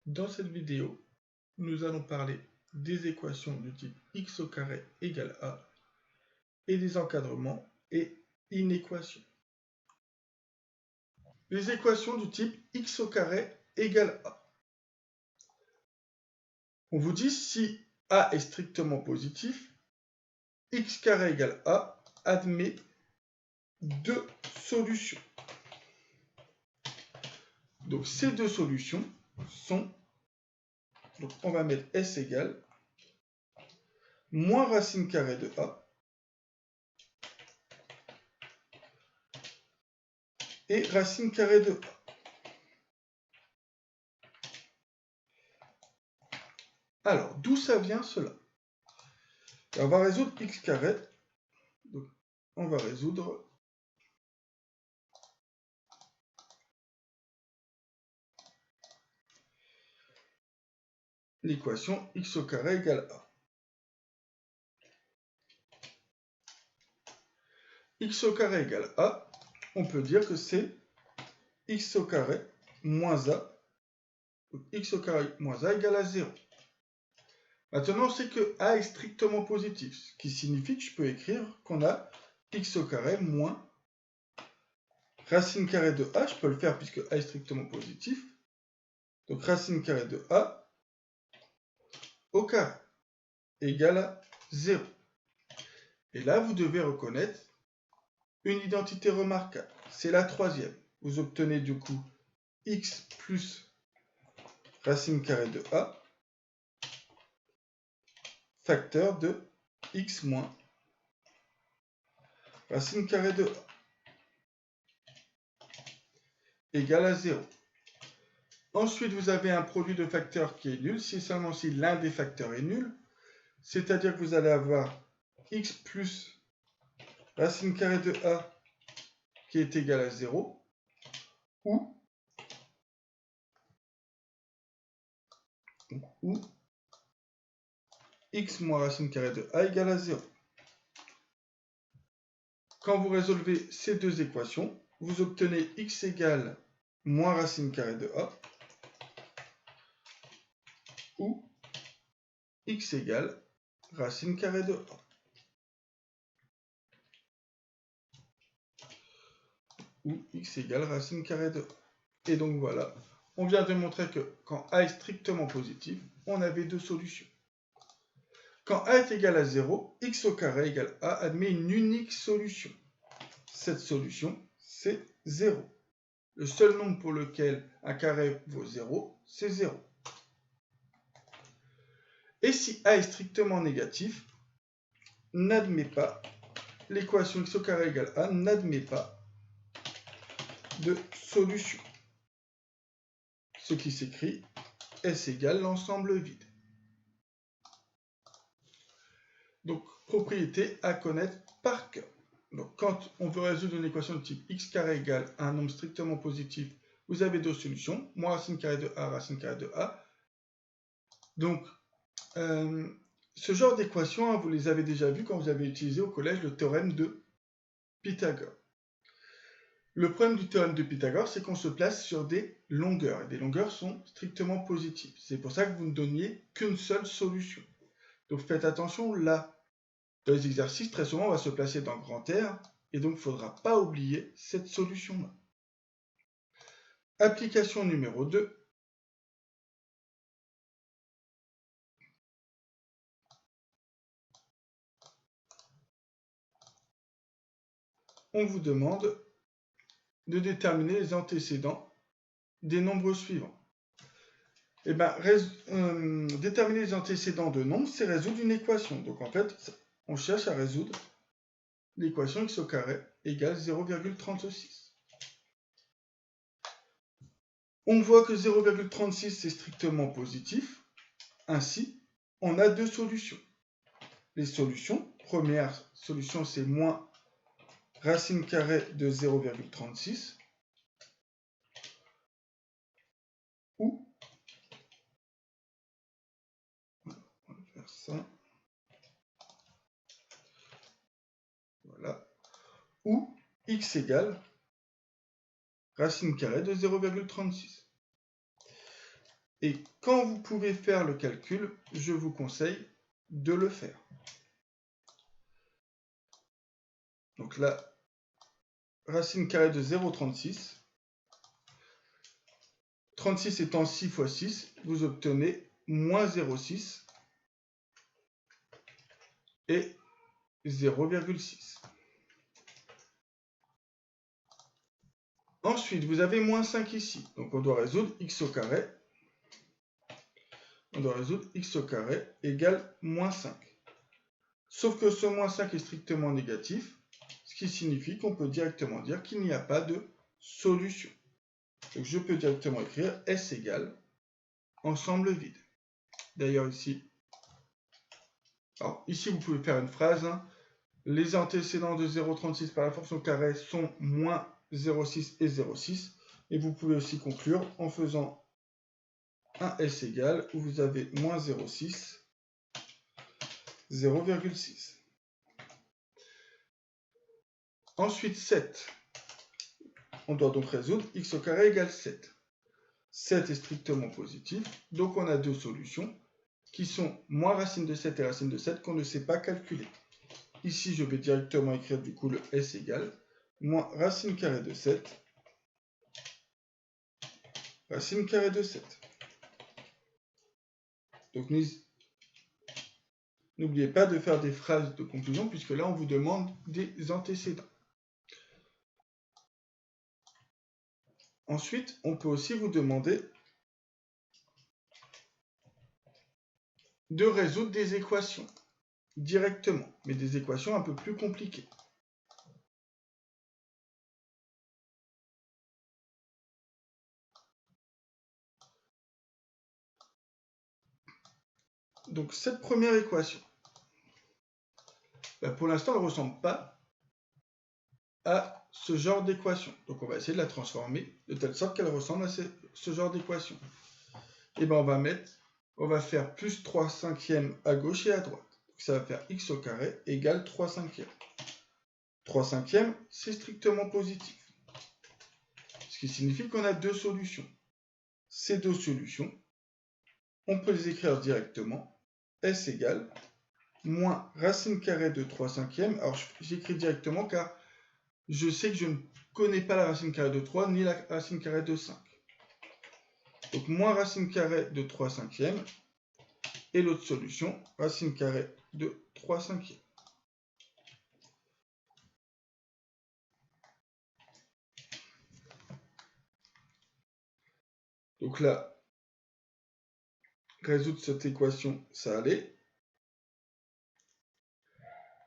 Dans cette vidéo, nous allons parler des équations du type x au carré égale a et des encadrements et inéquations. Les équations du type x au carré égale a. On vous dit si a est strictement positif, x carré égale a admet deux solutions. Donc ces deux solutions sont, donc on va mettre s égale moins racine carrée de a et racine carrée de a. Alors, d'où ça vient cela? On va résoudre x carré. Donc, on va résoudre l'équation x au carré égale a. X au carré égale a, on peut dire que c'est x au carré moins a. Donc, x au carré moins a égale à 0. Maintenant, on sait que a est strictement positif, ce qui signifie que je peux écrire qu'on a x au carré moins racine carrée de a. Je peux le faire puisque a est strictement positif. Donc, racine carrée de a au carré égale à 0. Et là, vous devez reconnaître une identité remarquable. C'est la troisième. Vous obtenez du coup x plus racine carrée de a, facteur de x moins racine carrée de a, égale à 0. Ensuite, vous avez un produit de facteurs qui est nul, si seulement si l'un des facteurs est nul, c'est-à-dire que vous allez avoir x plus racine carrée de a qui est égal à 0, ou x moins racine carrée de a égale à 0. Quand vous résolvez ces deux équations, vous obtenez x égale moins racine carrée de a, ou x égale racine carrée de a. Ou x égale racine carrée de a. Et donc voilà, on vient de montrer que quand a est strictement positif, on avait deux solutions. Quand a est égal à 0, x au carré égale a admet une unique solution. Cette solution, c'est 0. Le seul nombre pour lequel un carré vaut 0, c'est 0. Et si a est strictement négatif, n'admet pas, l'équation x au carré égale a n'admet pas de solution. Ce qui s'écrit S égale l'ensemble vide. Donc, propriété à connaître par cœur. Donc, quand on veut résoudre une équation de type x carré égale un nombre strictement positif, vous avez deux solutions, moins racine carrée de a, racine carrée de a. Donc, ce genre d'équations, vous les avez déjà vues quand vous avez utilisé au collège le théorème de Pythagore. Le problème du théorème de Pythagore, c'est qu'on se place sur des longueurs, et des longueurs sont strictement positives. C'est pour ça que vous ne donniez qu'une seule solution. Donc faites attention là. Dans les exercices, très souvent, on va se placer dans grand R, et donc il ne faudra pas oublier cette solution-là. Application numéro 2. On vous demande de déterminer les antécédents des nombres suivants. Eh bien, déterminer les antécédents de nombres, c'est résoudre une équation. Donc en fait, on cherche à résoudre l'équation x au carré égale 0,36. On voit que 0,36 c'est strictement positif. Ainsi, on a deux solutions. Les solutions, première solution c'est moins racine carrée de 0,36 ou, on va faire ça, voilà, ou x égale racine carrée de 0,36. Et quand vous pouvez faire le calcul, je vous conseille de le faire. Donc la racine carrée de 0,36. 36 étant 6 fois 6, vous obtenez moins 0,6 et 0,6. Ensuite, vous avez moins 5 ici. Donc on doit résoudre x au carré. On doit résoudre x au carré égale moins 5. Sauf que ce moins 5 est strictement négatif, ce qui signifie qu'on peut directement dire qu'il n'y a pas de solution. Donc je peux directement écrire S égale ensemble vide. D'ailleurs ici, vous pouvez faire une phrase. Les antécédents de 0,36 par la fonction carré sont moins 0,6 et 0,6. Et vous pouvez aussi conclure en faisant un S égal où vous avez moins 0,6, 0,6. Ensuite 7. On doit donc résoudre x au carré égale 7. 7 est strictement positif, donc on a deux solutions qui sont moins racine de 7 et racine de 7 qu'on ne sait pas calculer. Ici, je vais directement écrire du coup le S égale moins racine carrée de 7, racine carrée de 7. Donc n'oubliez pas de faire des phrases de conclusion puisque là, on vous demande des antécédents. Ensuite, on peut aussi vous demander de résoudre des équations directement, mais des équations un peu plus compliquées. Donc cette première équation, pour l'instant, elle ne ressemble pas à ce genre d'équation. Donc on va essayer de la transformer de telle sorte qu'elle ressemble à ce genre d'équation. Et bien on va faire plus 3 cinquièmes à gauche et à droite. Donc ça va faire x au carré égale 3 cinquièmes. 3 cinquièmes, c'est strictement positif. Ce qui signifie qu'on a deux solutions. Ces deux solutions, on peut les écrire directement. S égale moins racine carrée de 3 cinquièmes. Alors j'écris directement car je sais que je ne connais pas la racine carrée de 3 ni la racine carrée de 5. Donc moins racine carrée de 3 cinquièmes. Et l'autre solution, racine carrée de 3 cinquièmes. Donc là, résoudre cette équation, ça allait.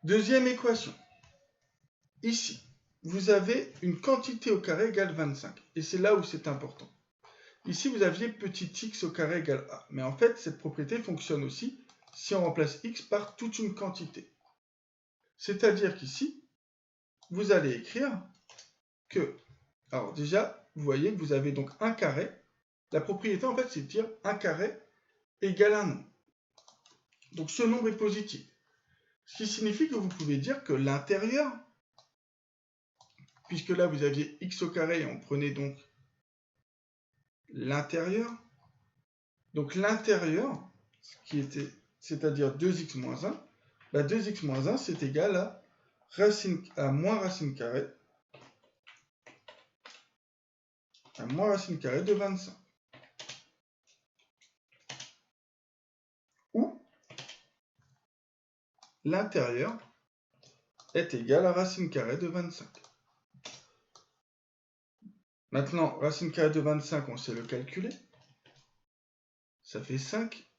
Deuxième équation. Ici, vous avez une quantité au carré égale 25. Et c'est là où c'est important. Ici, vous aviez petit x au carré égale a. Mais en fait, cette propriété fonctionne aussi si on remplace x par toute une quantité. C'est-à-dire qu'ici, vous allez écrire que... Alors déjà, vous voyez que vous avez donc un carré. La propriété, en fait, c'est de dire un carré égale un nombre. Donc ce nombre est positif. Ce qui signifie que vous pouvez dire que l'intérieur, puisque là vous aviez x au carré et on prenait donc l'intérieur. Donc l'intérieur, c'est-à-dire 2x moins 1, 2x moins 1 c'est égal à moins racine carrée de 25. Où l'intérieur est égal à racine carrée de 25. Maintenant, racine carrée de 25, on sait le calculer. Ça fait 5.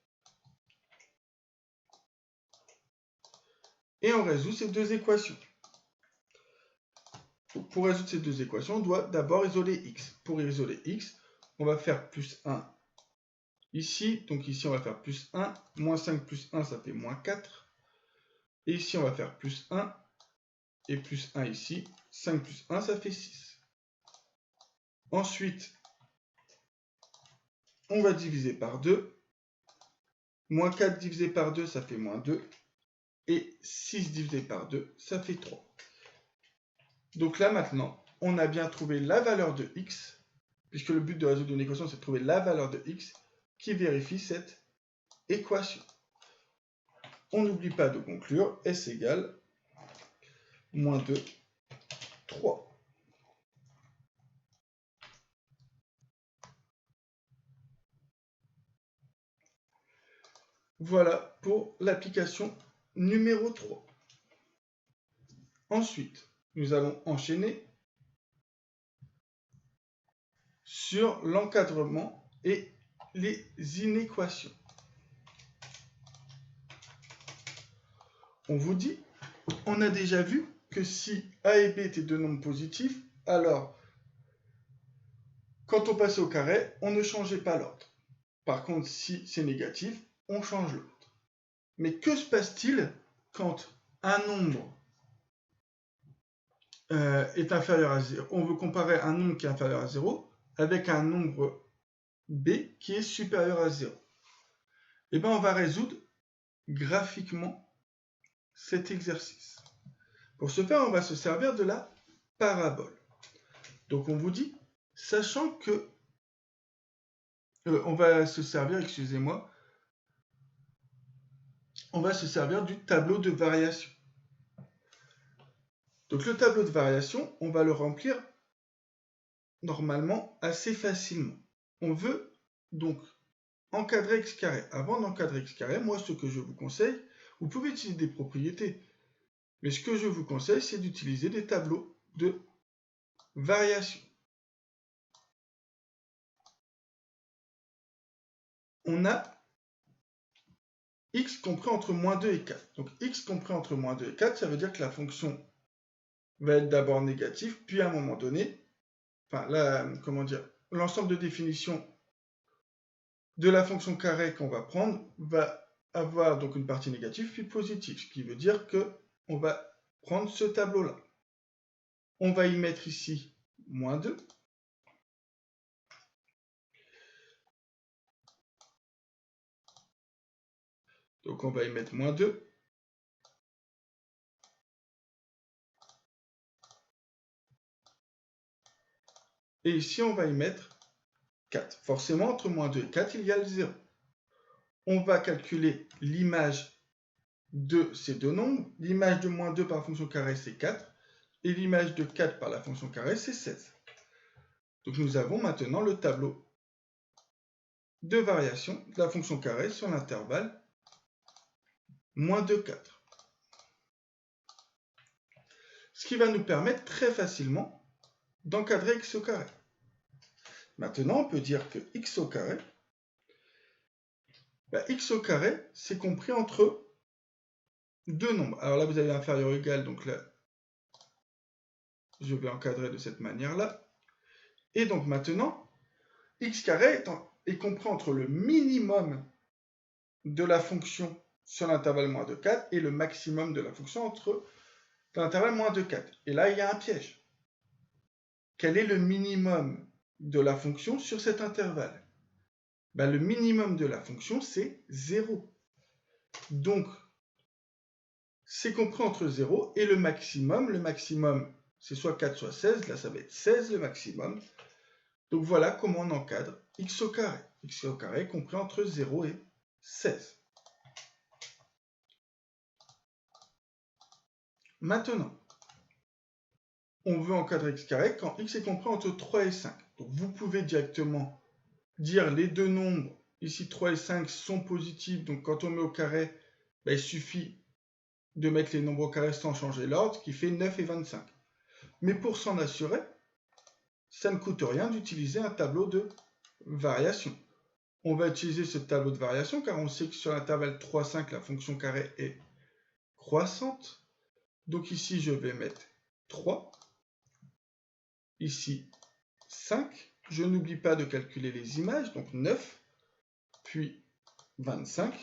Et on résout ces deux équations. Pour résoudre ces deux équations, on doit d'abord isoler x. Pour isoler x, on va faire plus 1 ici. Donc ici, on va faire plus 1. Moins 5 plus 1, ça fait moins 4. Et ici, on va faire plus 1. Et plus 1 ici. 5 plus 1, ça fait 6. Ensuite, on va diviser par 2. Moins 4 divisé par 2, ça fait moins 2. Et 6 divisé par 2, ça fait 3. Donc là, maintenant, on a bien trouvé la valeur de x, puisque le but de résoudre une équation, c'est de trouver la valeur de x, qui vérifie cette équation. On n'oublie pas de conclure, S égale moins 2, 3. Voilà pour l'application numéro 3. Ensuite, nous allons enchaîner sur l'encadrement et les inéquations. On vous dit, on a déjà vu que si A et B étaient deux nombres positifs, alors quand on passait au carré, on ne changeait pas l'ordre. Par contre, si c'est négatif, on change l'ordre. Mais que se passe-t-il quand un nombre est inférieur à 0? On veut comparer un nombre qui est inférieur à 0 avec un nombre B qui est supérieur à 0. Et bien, on va résoudre graphiquement cet exercice. Pour ce faire, on va se servir de la parabole. Donc, on vous dit, sachant que on va se servir, excusez-moi, on va se servir du tableau de variation. Donc, le tableau de variation, on va le remplir normalement assez facilement. On veut donc encadrer x carré. Avant d'encadrer x carré, moi, ce que je vous conseille, vous pouvez utiliser des propriétés, mais ce que je vous conseille, c'est d'utiliser des tableaux de variation. On a x compris entre moins 2 et 4. Donc x compris entre moins 2 et 4, ça veut dire que la fonction va être d'abord négative, puis à un moment donné, enfin là, comment dire, l'ensemble de définition de la fonction carré qu'on va prendre va avoir donc une partie négative puis positive, ce qui veut dire que on va prendre ce tableau-là. On va y mettre ici moins 2. Donc on va y mettre moins 2. Et ici, on va y mettre 4. Forcément, entre moins 2 et 4, il y a le 0. On va calculer l'image de ces deux nombres. L'image de moins 2 par la fonction carré, c'est 4. Et l'image de 4 par la fonction carré, c'est 16. Donc nous avons maintenant le tableau de variation de la fonction carré sur l'intervalle moins 2, 4. Ce qui va nous permettre très facilement d'encadrer x au carré. Maintenant, on peut dire que x au carré, x au carré, c'est compris entre deux nombres. Alors là, vous avez inférieur ou égal, donc là, je vais encadrer de cette manière-là. Et donc maintenant, x carré est compris entre le minimum de la fonction sur l'intervalle moins 2, 4 et le maximum de la fonction entre l'intervalle moins 2, 4. Et là, il y a un piège. Quel est le minimum de la fonction sur cet intervalle? Le minimum de la fonction, c'est 0. Donc, c'est compris entre 0 et le maximum, c'est soit 4, soit 16. Là, ça va être 16 le maximum. Donc, voilà comment on encadre x au carré. X au carré est compris entre 0 et 16. Maintenant, on veut encadrer x carré quand x est compris entre 3 et 5. Donc, vous pouvez directement dire les deux nombres, ici 3 et 5, sont positifs. Donc, quand on met au carré, il suffit de mettre les nombres au carré sans changer l'ordre, qui fait 9 et 25. Mais pour s'en assurer, ça ne coûte rien d'utiliser un tableau de variation. On va utiliser ce tableau de variation car on sait que sur l'intervalle 3, 5, la fonction carré est croissante. Donc ici, je vais mettre 3. Ici, 5. Je n'oublie pas de calculer les images, donc 9, puis 25.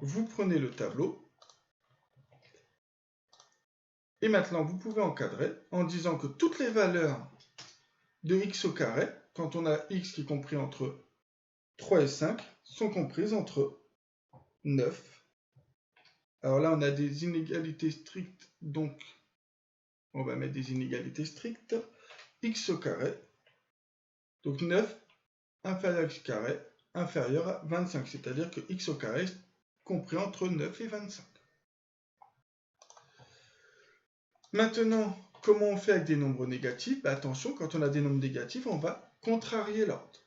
Vous prenez le tableau. Et maintenant, vous pouvez encadrer en disant que toutes les valeurs de x au carré, quand on a x qui est compris entre 3 et 5, sont comprises entre 9. Alors là, on a des inégalités strictes, donc on va mettre des inégalités strictes. x au carré, donc 9 inférieur à x carré, inférieur à 25, c'est-à-dire que x au carré est compris entre 9 et 25. Maintenant, comment on fait avec des nombres négatifs? Attention, quand on a des nombres négatifs, on va contrarier l'ordre.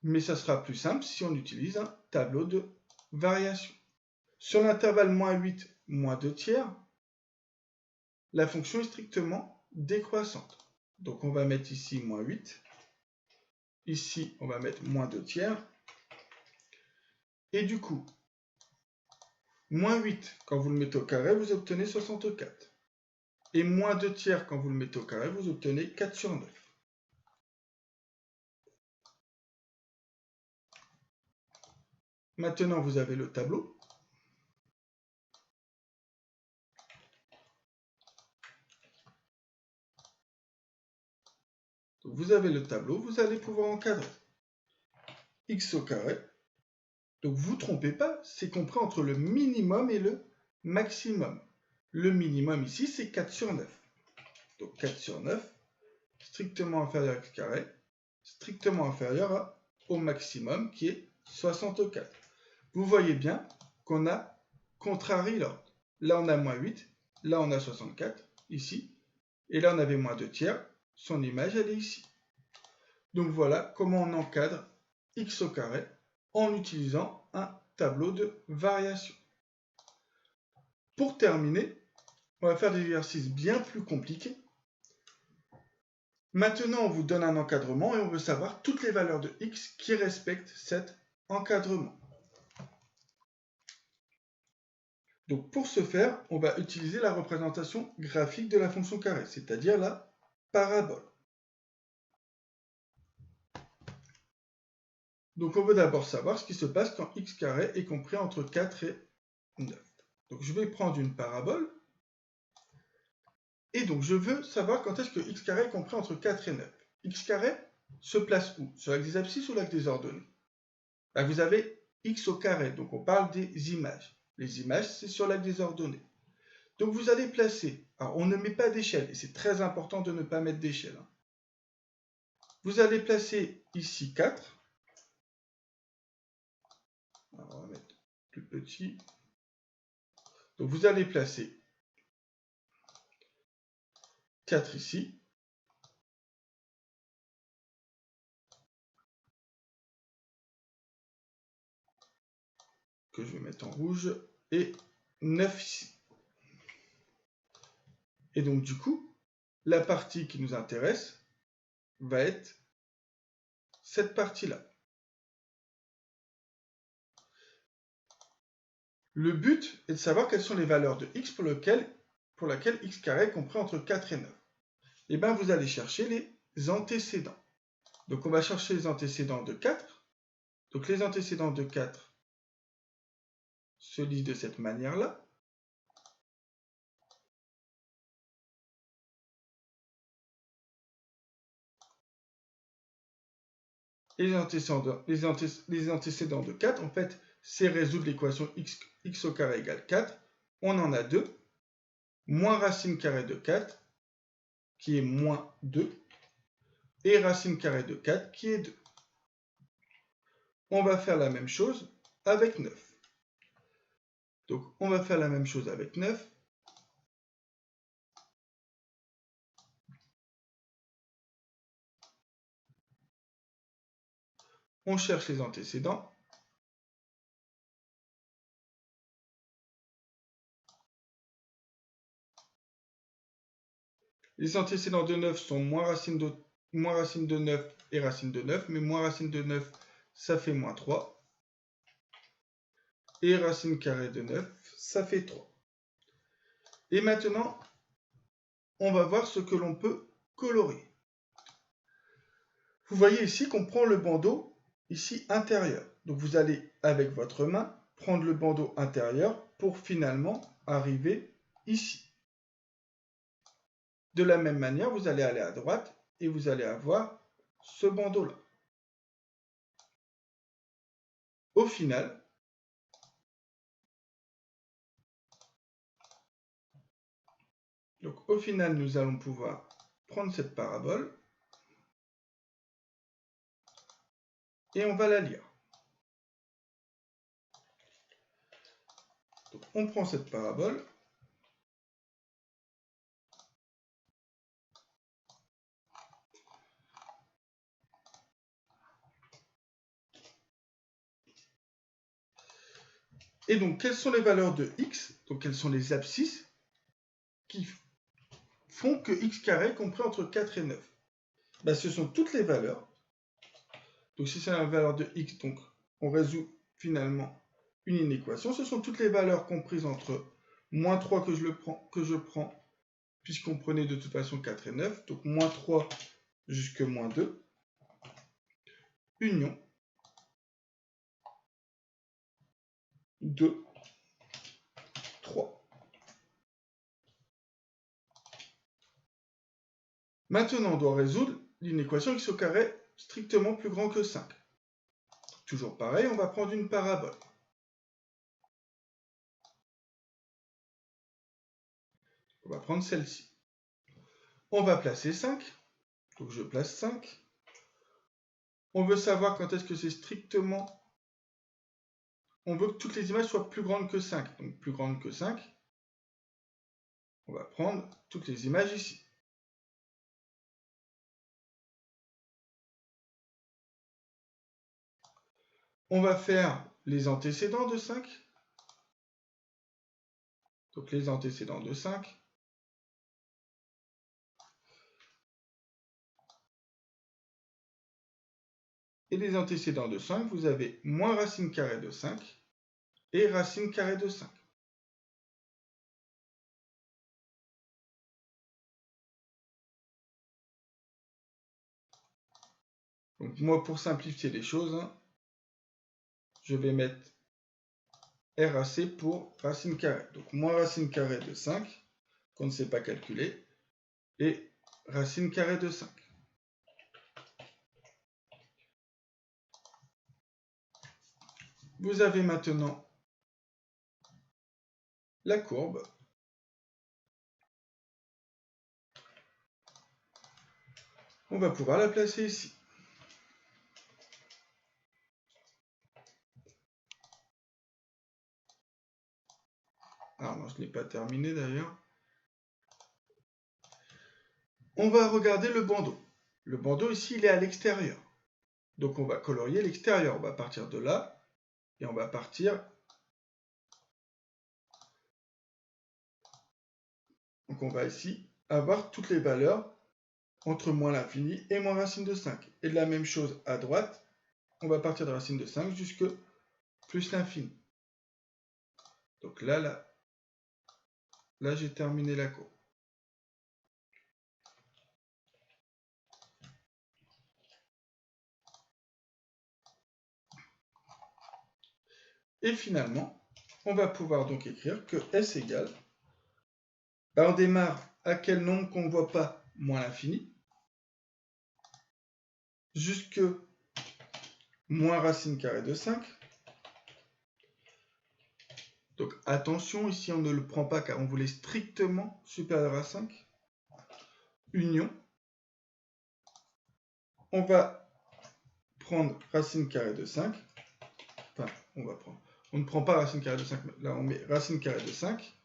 Mais ça sera plus simple si on utilise un tableau de variation. Sur l'intervalle moins 8, moins 2 tiers, la fonction est strictement décroissante. Donc on va mettre ici moins 8. Ici, on va mettre moins 2 tiers. Et du coup, moins 8, quand vous le mettez au carré, vous obtenez 64. Et moins 2 tiers, quand vous le mettez au carré, vous obtenez 4 sur 9. Maintenant, vous avez le tableau. Donc, vous avez le tableau, vous allez pouvoir encadrer. X au carré. Donc, vous ne trompez pas, c'est compris entre le minimum et le maximum. Le minimum ici, c'est 4 sur 9. Donc, 4 sur 9, strictement inférieur à x carré, strictement inférieur au maximum qui est 64. Vous voyez bien qu'on a contrarié l'ordre. Là, on a moins 8, là, on a 64, ici, et là, on avait moins 2 tiers. Son image, elle est ici. Donc, voilà comment on encadre x au carré en utilisant un tableau de variation. Pour terminer, on va faire des exercices bien plus compliqués. Maintenant, on vous donne un encadrement et on veut savoir toutes les valeurs de x qui respectent cet encadrement. Donc pour ce faire, on va utiliser la représentation graphique de la fonction carré, c'est-à-dire la parabole. Donc on veut d'abord savoir ce qui se passe quand x carré est compris entre 4 et 9. Donc je vais prendre une parabole. Et donc je veux savoir quand est-ce que x carré est compris entre 4 et 9. X carré se place où? Sur l'axe des abscisses ou l'axe des ordonnées? Là, vous avez x au carré, donc on parle des images. Les images, c'est sur l'axe des ordonnées. Donc vous allez placer, alors on ne met pas d'échelle, et c'est très important de ne pas mettre d'échelle. Vous allez placer ici 4. Alors on va mettre plus petit. Donc vous allez placer 4 ici. Que je vais mettre en rouge. Et 9 ici. Et donc du coup, la partie qui nous intéresse va être cette partie-là. Le but est de savoir quelles sont les valeurs de x pour laquelle x carré est compris entre 4 et 9. Et bien vous allez chercher les antécédents. Donc on va chercher les antécédents de 4. Donc les antécédents de 4 se lisent de cette manière-là. Les antécédents de 4, en fait, c'est résoudre l'équation x au carré égale 4. On en a 2. Moins racine carrée de 4, qui est moins 2. Et racine carrée de 4, qui est 2. On va faire la même chose avec 9. Donc, on va faire la même chose avec 9. On cherche les antécédents. Les antécédents de 9 sont moins racine de 9 et racine de 9. Mais moins racine de 9, ça fait moins 3. Et racine carrée de 9, ça fait 3. Et maintenant, on va voir ce que l'on peut colorer. Vous voyez ici qu'on prend le bandeau ici intérieur. Donc vous allez, avec votre main, prendre le bandeau intérieur pour finalement arriver ici. De la même manière, vous allez aller à droite et vous allez avoir ce bandeau-là. Au final, nous allons pouvoir prendre cette parabole et on va la lire. Donc, on prend cette parabole. Et donc, quelles sont les valeurs de x? Donc, quelles sont les abscisses qui font que x carré est compris entre 4 et 9? Ben, ce sont toutes les valeurs. Donc, si c'est la valeur de x, donc on résout finalement une inéquation. Ce sont toutes les valeurs comprises entre moins 3 que je prends, puisqu'on prenait de toute façon 4 et 9. Donc, moins 3 jusque moins 2. Union 2, 3. Maintenant, on doit résoudre l'inéquation x au carré strictement plus grand que 5. Toujours pareil, on va prendre une parabole. On va prendre celle-ci. On va placer 5. Donc je place 5. On veut savoir quand est-ce que c'est strictement... On veut que toutes les images soient plus grandes que 5. Donc plus grandes que 5. On va prendre toutes les images ici. On va faire les antécédents de 5. Donc les antécédents de 5. Et les antécédents de 5, vous avez moins racine carrée de 5 et racine carrée de 5. Donc moi, pour simplifier les choses, je vais mettre RAC pour racine carrée. Donc moins racine carrée de 5, qu'on ne sait pas calculer, et racine carrée de 5. Vous avez maintenant la courbe. On va pouvoir la placer ici. Alors non, je ne l'ai pas terminé d'ailleurs. On va regarder le bandeau. Le bandeau ici, il est à l'extérieur. Donc on va colorier l'extérieur. On va partir de là et on va partir. Donc on va ici avoir toutes les valeurs entre moins l'infini et moins racine de 5. Et de la même chose à droite, on va partir de racine de 5 jusque plus l'infini. Donc là j'ai terminé la courbe. Et finalement, on va pouvoir donc écrire que S égale, on démarre à quel nombre qu'on ne voit pas moins l'infini, jusque moins racine carrée de 5. Donc attention, ici on ne le prend pas car on voulait strictement supérieur à 5. Union. On va prendre racine carrée de 5. Enfin, on ne prend pas racine carrée de 5, là on met racine carrée de 5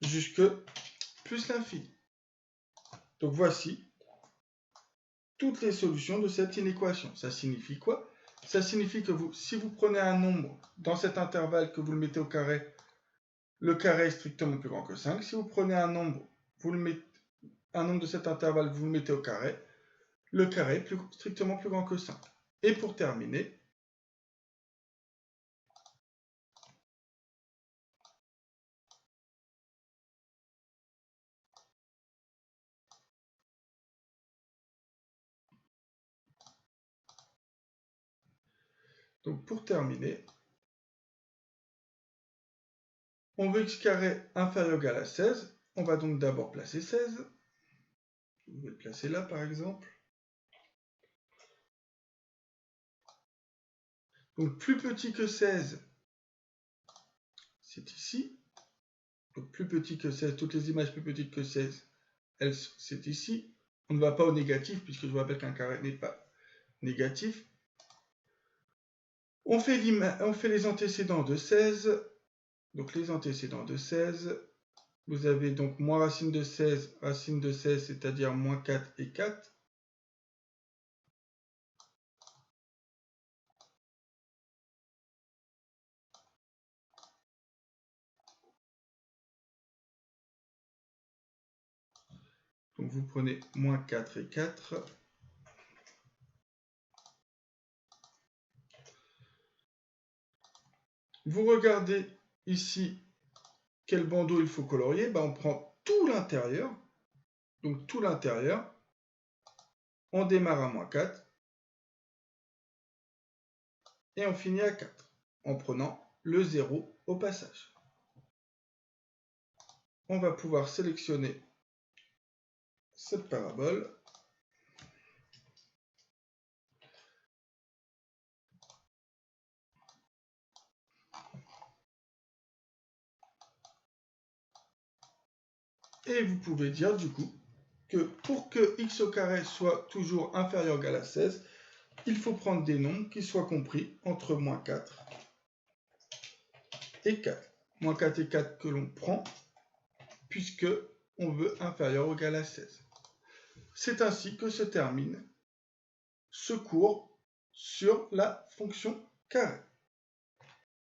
jusque plus l'infini. Donc voici toutes les solutions de cette inéquation. Ça signifie quoi? Ça signifie que si vous prenez un nombre dans cet intervalle que vous le mettez au carré, le carré est strictement plus grand que 5. Si vous prenez un nombre, un nombre de cet intervalle, vous le mettez au carré, le carré est strictement plus grand que 5. Et pour terminer, on veut x carré inférieur ou égal à 16. On va donc d'abord placer 16. Je vais le placer là par exemple. Donc plus petit que 16, c'est ici. Donc plus petit que 16, toutes les images plus petites que 16, c'est ici. On ne va pas au négatif, puisque je vous rappelle qu'un carré n'est pas négatif. On fait les antécédents de 16. Donc les antécédents de 16, vous avez donc moins racine de 16, c'est-à-dire moins 4 et 4. Donc vous prenez moins 4 et 4. Vous regardez ici quel bandeau il faut colorier. On prend tout l'intérieur. Donc tout l'intérieur. On démarre à moins 4. Et on finit à 4. En prenant le 0 au passage. On va pouvoir sélectionner cette parabole. Et vous pouvez dire du coup que pour que x au carré soit toujours inférieur ou égal à 16, il faut prendre des nombres qui soient compris entre moins 4 et 4. Moins 4 et 4 que l'on prend puisque on veut inférieur ou égal à 16. C'est ainsi que se termine ce cours sur la fonction carré.